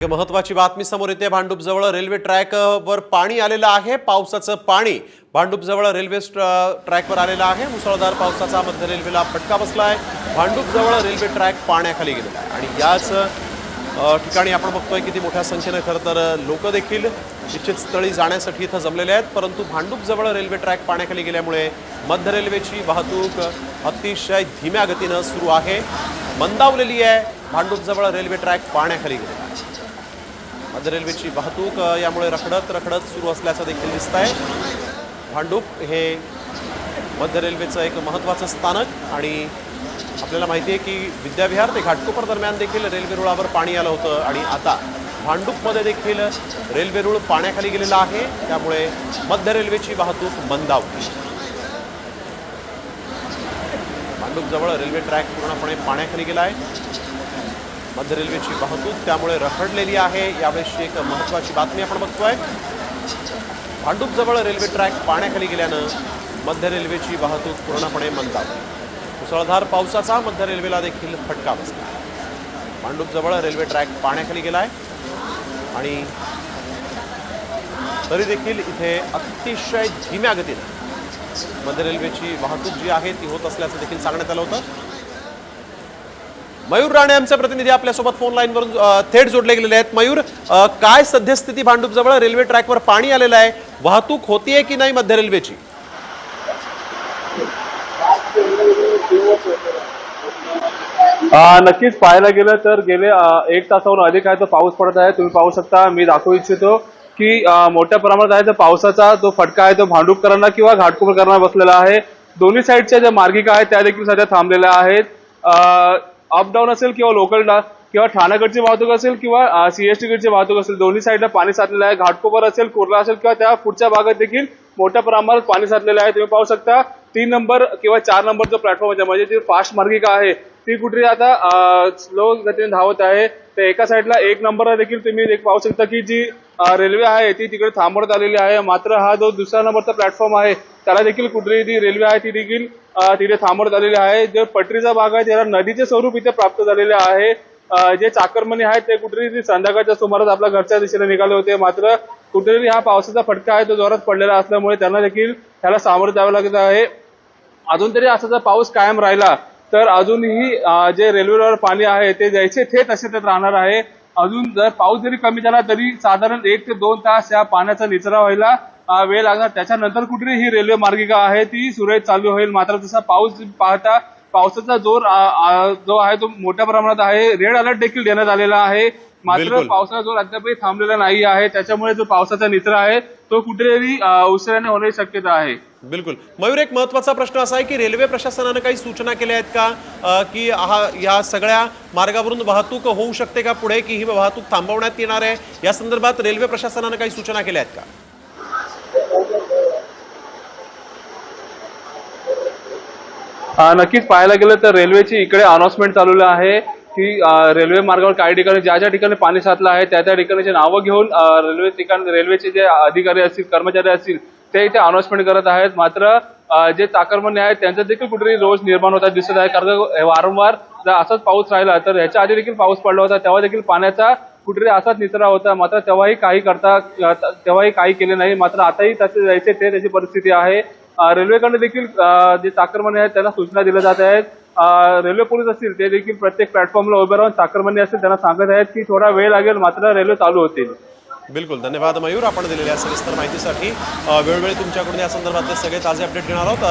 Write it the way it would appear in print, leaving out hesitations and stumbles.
महत्वाची बातमी समोर येते। भांडूप जवळ रेल्वे ट्रॅकवर पाणी आलेलं आहे। पावसाचं पाणी भांडूप जवळ रेल्वे ट्रॅकवर आलेलं आहे। मुसळधार पावसाचा मध्य रेल्वेला फटका बसलाय। भांडूप जवळ रेल्वे ट्रॅक पाण्याखाली गेलेला आहे आणि याच ठिकाणी आपण बघतोय किती मोठ्या संख्येने खरं तर लोक देखील इच्छित स्थळी जाण्यासाठी इथं जमलेले आहेत। परंतु भांडूप जवळ रेल्वे ट्रॅक पाण्याखाली गेल्यामुळे मध्य रेल्वेची वाहतूक अतिशय धीम्या गतीने सुरू आहे, मंदावलेली आहे। भांडूप जवळ रेल्वे ट्रॅक पाण्याखाली गेलेला आहे। मध्य रेल्वेची वाहतूक यामुळे रखडत सुरू असल्याचं देखील दिसतंय। भांडूप हे मध्य रेल्वेचं एक महत्त्वाचं स्थानक आणि आपल्याला माहिती आहे की विद्याविहार ते घाटकोपर दरम्यान देखील रेल्वे रुळावर पाणी आलं होतं आणि आता भांडूपमध्ये देखील रेल्वे रुळ पाण्याखाली गेलेला आहे, त्यामुळे मध्य रेल्वेची वाहतूक मंदावली। भांडूप जवळ रेल्वे ट्रॅक पूर्णपणे पाण्याखाली गेला आहे। मध्य रेल्वेची वाहतूक त्यामुळे रखडलेली आहे। यावेळी एक महत्त्वाची बातमी आपण बघतोय। भांडूप जवळ रेल्वे ट्रॅक पाण्याखाली गेल्यानं मध्य रेल्वेची वाहतूक पूर्णपणे मंदावली। मुसळधार पावसाचा मध्य रेल्वेला देखील फटका बसला। भांडूप जवळ रेल्वे ट्रॅक पाण्याखाली गेलाय आणि तरी देखील इथे अतिशय धीम्या गतीने मध्य रेल्वेची वाहतूक जी आहे ती होत असल्याचं देखील सांगण्यात आलं होतं। मयूर राणे आमचे प्रतिनिधी आपल्यासोबत फोन लाईनवरून थेट जोडले गेलेले आहेत। मयूर, काय सद्यस्थिती भांडूप जवळ रेल्वे ट्रॅकवर पाणी आलेलं आहे, वाहतूक होतीये की नाही मध्य रेल्वेची? नक्कीच पाहायला गेलं तर गेले 1 तासाहून अधिक आहे तो पाऊस पडत आहे। तुम्ही पाहू शकता, मी दाखवू इच्छितो की मोठ्या प्रमाणात आहे तो पावसाचा जो फटका आहे तो भांडूपकरांना किंवा घाटकोपरकरांना बसलेला आहे। दोन्ही साईडच्या ज्या मार्गिका आहेत त्या देखील सध्या थांबलेल्या आहेत। अपडाऊन असेल किंवा लोकल किंवा ठाण्याकडची वाहतूक असेल किंवा सीएसटी कडची वाहतूक असेल, दोन्ही साईडला पाणी साचलेलं आहे। घाटकोपर असेल, कुर्ला असेल किंवा त्या पुढच्या भागात देखील मोठ्या प्रमाणात पाणी साचलेलं आहे। तुम्ही पाहू शकता 3 नंबर किंवा 4 नंबर जो प्लॅटफॉर्म आहे म्हणजे जी फास्ट मार्गिका आहे ती कुठे आता स्लो गतीने धावत आहे। तर एका साईडला 1 नंबरला देखील तुम्ही पाहू शकता की जी रेल्वे आहे ती तिकडे थांबवण्यात आलेली आहे। मात्र हा जो दुसरा नंबरचा प्लॅटफॉर्म आहे त्याला देखील कुठली जी रेल्वे आहे ती देखील तिथे थांबवण्यात आलेली आहे। जो पटरीचा भाग आहे त्याला नदीचे स्वरूप इथे प्राप्त झालेले आहे। जे चाकरमानी आहेत ते कुठेतरी संध्याकाळच्या सुमारास आपल्या घरच्या दिशेने निघाले होते, मात्र कुठेतरी हा पावसाचा फटका आहे तो जोरात पडलेला असल्यामुळे त्यांना देखील त्याला सामोरे जावे लागत आहे। अजून तरी असा जर पाऊस कायम राहिला तर अजूनही जे रेल्वेवर पाणी आहे ते जायचे थेट असे त्यात राहणार आहे। अजून जर पाऊस जरी कमी झाला तरी साधारण 1 ते 2 तास या पाण्याचा निचरा व्हायला वेळ लागणार। त्याच्यानंतर कुठेतरी ही रेल्वे मार्गिका आहे ती सुरळीत चालू होईल। मात्र जसा पाऊस पाहता पावसाचा जोर जो आहे तो मोठ्या प्रमाणात आहे। रेड अलर्ट देखील देण्यात आलेला आहे, मात्र पावसाचा जोर अद्यापही थांबलेला नाही आहे। त्याच्यामुळे जो पावसाचा निचरा आहे तो कुठेतरी उशिराने होण्याची शक्यता आहे। बिलकुल मयूर, एक महत्त्वाचा प्रश्न असा आहे की रेल्वे प्रशासनाने काही सूचना केल्या आहेत का की या सगळ्या मार्गावरून वाहतूक होऊ शकते का पुढे, की ही वाहतूक थांबवण्यात येणार आहे? या संदर्भात रेल्वे प्रशासनाने काही सूचना केल्या आहेत का? नक्कीच पाहायला गेलं तर रेल्वेची इकडे अनाउन्समेंट चालू आहे की रेल्वे मार्गावर काही ठिकाणी ज्या ठिकाणी पाणी साचलं आहे त्या ठिकाणीचे नावं घेऊन रेल्वेचे जे अधिकारी असतील, कर्मचारी असतील ते इथे अनाउन्समेंट करत आहेत। मात्र जे चाकरमानी आहेत त्यांचा देखील कुठेतरी रोष निर्माण होता दिसत आहे, कारण वारंवार जर असाच पाऊस राहिला तर ह्याच्या आधी देखील पाऊस पडला होता, तेव्हा देखील पाण्याचा कुठेतरी असाच निचरा होता, मात्र तेव्हाही काही केले नाही। मात्र आताही तसे जायचे ते त्याची परिस्थिती आहे। रेल्वेकडे देखील जे चाकरमानी आहेत त्यांना सूचना दिल्या जात आहेत। रेल्वे पोलीस असतील ते देखील प्रत्येक प्लॅटफॉर्मला उभे राहून चाकरमानी असतील त्यांना सांगत आहेत की थोडा वेळ लागेल मात्र रेल्वे चालू होतील। बिलकुल, धन्यवाद मयूर, आपण दिलेल्या सविस्तर माहितीसाठी। वेळोवेळी तुमच्याकडून या संदर्भातले सगळे ताजे अपडेट घेणार आहोत।